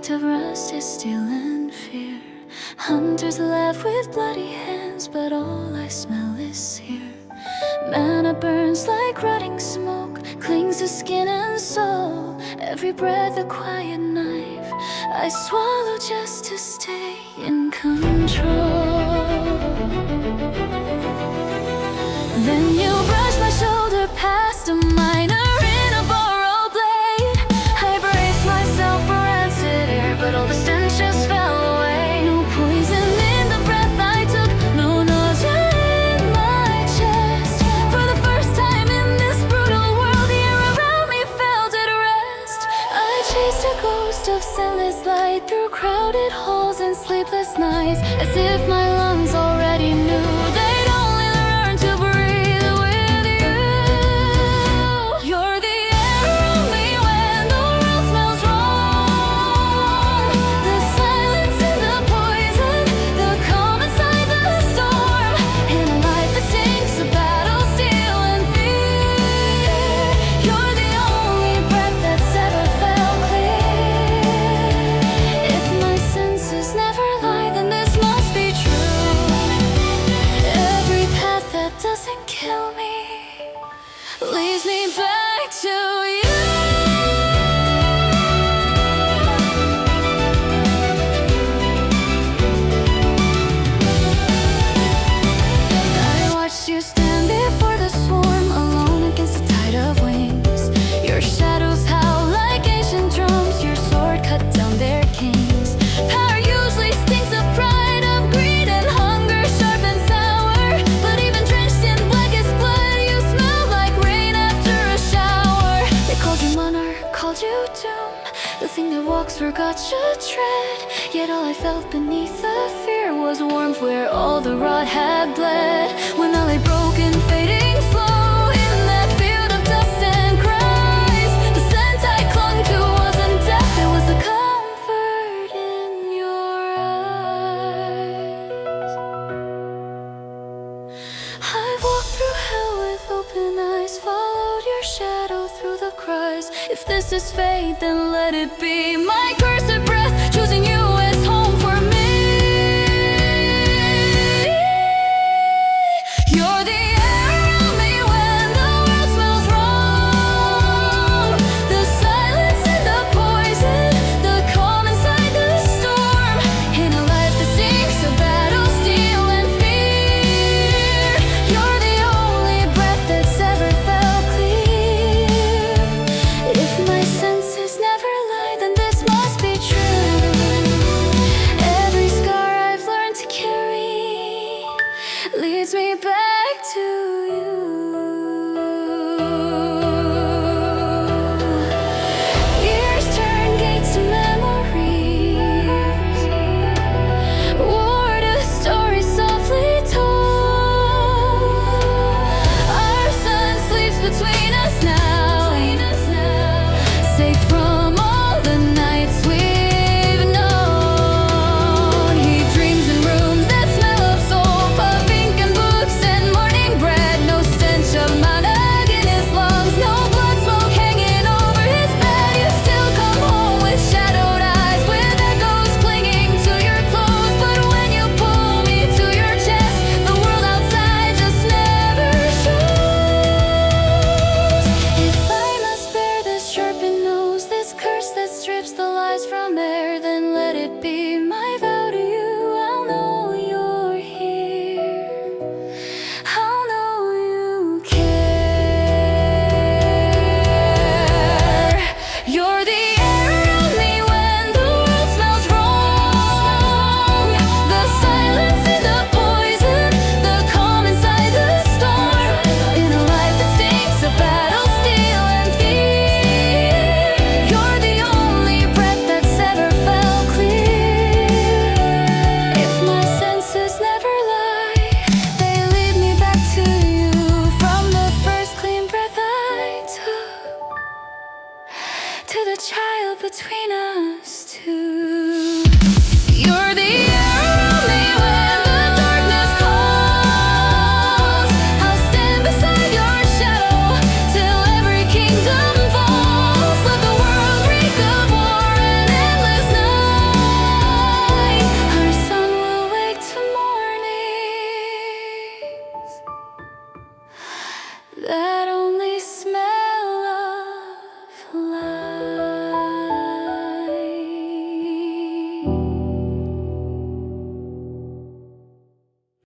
act of rust is still in fear. Hunters laugh with bloody hands, but all I smell is here. Mana burns like rotting smoke, clings to skin and soul. Every breath a quiet knife I swallow just to stay in control. Then you brush my shoulder past a miner in a borrowed blade. I brace myself for rancid air, but all the stench just fell away. No poison in the breath I took, no nausea in my chest. For the first time in this brutal world, the air around me felt at rest. I chased a ghost of scentless light through crowded halls and sleepless nights, as if my lungs already knew they'd only learn to breathe with you. You're the air around me when the world smells wrong. The silence in the poison, the calm inside the storm. In a life that sinks, a battle still and fear. You're the only breath that's ever felt clear. If my senses never lie, then this must be true. Every path that doesn't kill me leads me back to you. I watched you stand before the swarm, alone against a tide of wings. Your shadows howl like ancient drums, your sword cut down their kings. Power usually stinks of pride, of greed and hunger, sharp and sour. But even drenched in blackest blood, you smell like rain after a shower. They called you monarch, called you doom, the thing that walks forgot should tread. Yet all I felt beneath the fear was warmth where all the rot had bled. When I lay broken, fading slow in that field of dust and cries, the scent I clung to wasn't death, it was the comfort in your eyes. I've walked through hell with open eyes, followed your shadow through the cries. If this is fate, then let it be my cursed breath, choosing you